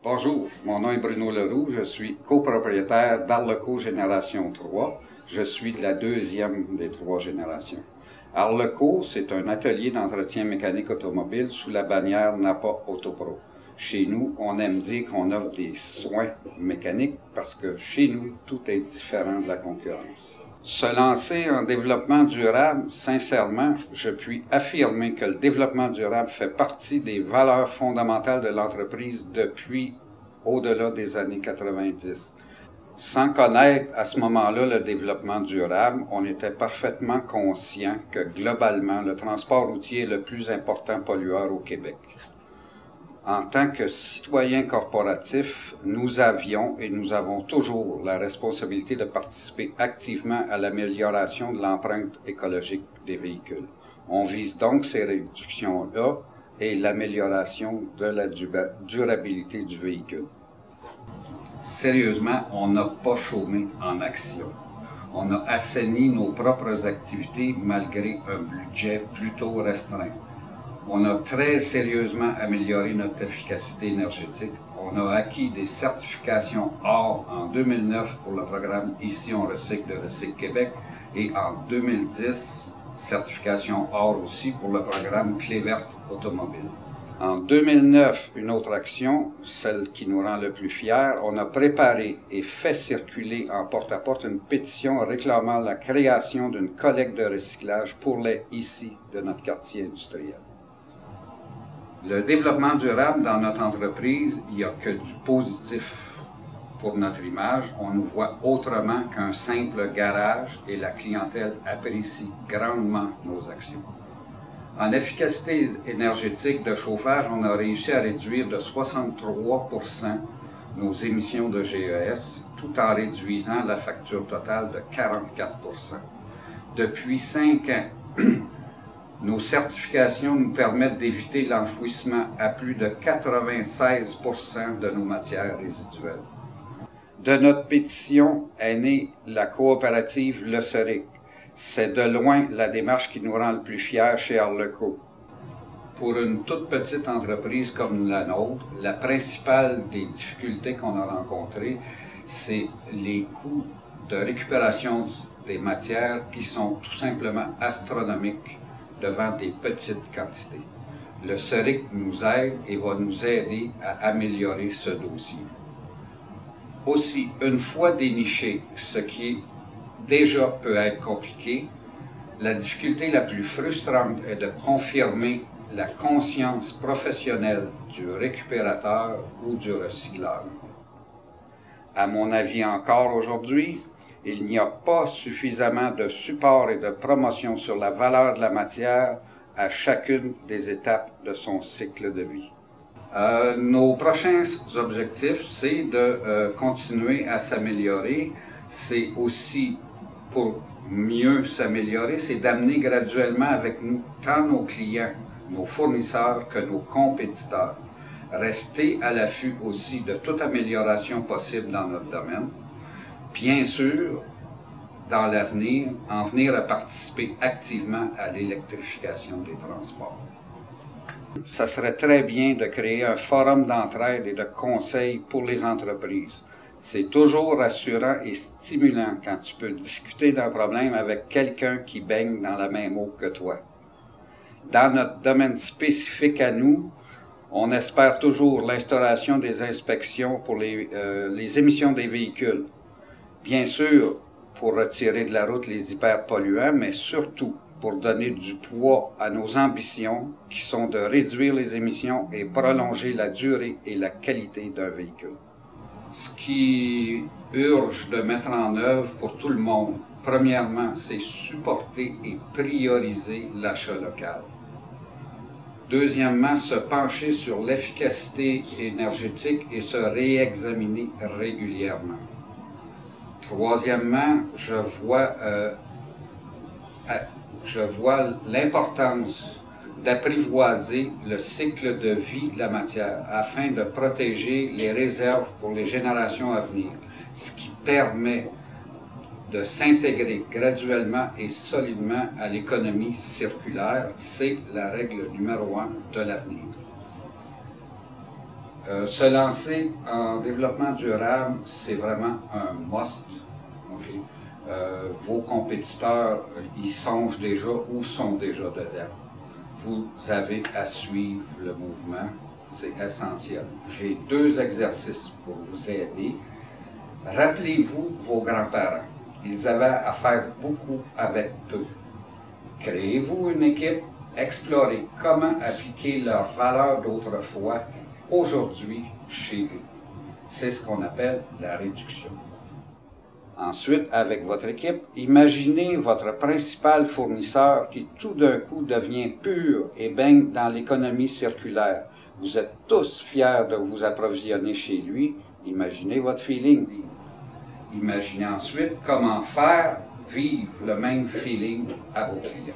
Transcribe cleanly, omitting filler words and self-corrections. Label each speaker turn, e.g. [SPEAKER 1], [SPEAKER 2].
[SPEAKER 1] Bonjour, mon nom est Bruno Leroux, je suis copropriétaire d'Arleco Génération 3. Je suis de la deuxième des trois générations. Arleco, c'est un atelier d'entretien mécanique automobile sous la bannière Napa Autopro. Chez nous, on aime dire qu'on offre des soins mécaniques parce que chez nous, tout est différent de la concurrence. Se lancer en développement durable, sincèrement, je puis affirmer que le développement durable fait partie des valeurs fondamentales de l'entreprise depuis au-delà des années 90. Sans connaître à ce moment-là le développement durable, on était parfaitement conscient que globalement, le transport routier est le plus important pollueur au Québec. En tant que citoyens corporatifs, nous avions et nous avons toujours la responsabilité de participer activement à l'amélioration de l'empreinte écologique des véhicules. On vise donc ces réductions-là et l'amélioration de la durabilité du véhicule. Sérieusement, on n'a pas chômé en action. On a assaini nos propres activités malgré un budget plutôt restreint. On a très sérieusement amélioré notre efficacité énergétique. On a acquis des certifications OR en 2009 pour le programme Ici on recycle de Recycle Québec et en 2010, certification OR aussi pour le programme Clé verte automobile. En 2009, une autre action, celle qui nous rend le plus fiers, on a préparé et fait circuler en porte-à-porte une pétition réclamant la création d'une collecte de recyclage pour les ici de notre quartier industriel. Le développement durable dans notre entreprise, il n'y a que du positif pour notre image. On nous voit autrement qu'un simple garage et la clientèle apprécie grandement nos actions. En efficacité énergétique de chauffage, on a réussi à réduire de 63% nos émissions de GES, tout en réduisant la facture totale de 44%. Depuis 5 ans, nos certifications nous permettent d'éviter l'enfouissement à plus de 96% de nos matières résiduelles. De notre pétition est née la coopérative Le Ceric. C'est de loin la démarche qui nous rend le plus fiers chez Arleco. Pour une toute petite entreprise comme la nôtre, la principale des difficultés qu'on a rencontrées, c'est les coûts de récupération des matières qui sont tout simplement astronomiques devant des petites quantités. Le Ceric nous aide et va nous aider à améliorer ce dossier. Aussi, une fois déniché, ce qui déjà peut être compliqué, la difficulté la plus frustrante est de confirmer la conscience professionnelle du récupérateur ou du recycleur. À mon avis encore aujourd'hui, il n'y a pas suffisamment de support et de promotion sur la valeur de la matière à chacune des étapes de son cycle de vie. Nos prochains objectifs, c'est de continuer à s'améliorer. C'est aussi, pour mieux s'améliorer, c'est d'amener graduellement avec nous tant nos clients, nos fournisseurs que nos compétiteurs. Rester à l'affût aussi de toute amélioration possible dans notre domaine. Bien sûr, dans l'avenir, en venir à participer activement à l'électrification des transports. Ça serait très bien de créer un forum d'entraide et de conseil pour les entreprises. C'est toujours rassurant et stimulant quand tu peux discuter d'un problème avec quelqu'un qui baigne dans la même eau que toi. Dans notre domaine spécifique à nous, on espère toujours l'instauration des inspections pour les émissions des véhicules. Bien sûr, pour retirer de la route les hyperpolluants, mais surtout pour donner du poids à nos ambitions qui sont de réduire les émissions et prolonger la durée et la qualité d'un véhicule. Ce qui urge de mettre en œuvre pour tout le monde, premièrement, c'est supporter et prioriser l'achat local. Deuxièmement, se pencher sur l'efficacité énergétique et se réexaminer régulièrement. Troisièmement, je vois l'importance d'apprivoiser le cycle de vie de la matière afin de protéger les réserves pour les générations à venir, ce qui permet de s'intégrer graduellement et solidement à l'économie circulaire. C'est la règle numéro 1 de l'avenir. Se lancer en développement durable, c'est vraiment un must. Okay? Vos compétiteurs, ils songent déjà ou sont déjà dedans. Vous avez à suivre le mouvement, c'est essentiel. J'ai 2 exercices pour vous aider. Rappelez-vous vos grands-parents. Ils avaient à faire beaucoup avec peu. Créez-vous une équipe, explorez comment appliquer leurs valeurs d'autrefois aujourd'hui chez vous. C'est ce qu'on appelle la réduction. Ensuite, avec votre équipe, imaginez votre principal fournisseur qui tout d'un coup devient pur et baigne dans l'économie circulaire. Vous êtes tous fiers de vous approvisionner chez lui. Imaginez votre feeling. Imaginez ensuite comment faire vivre le même feeling à vos clients.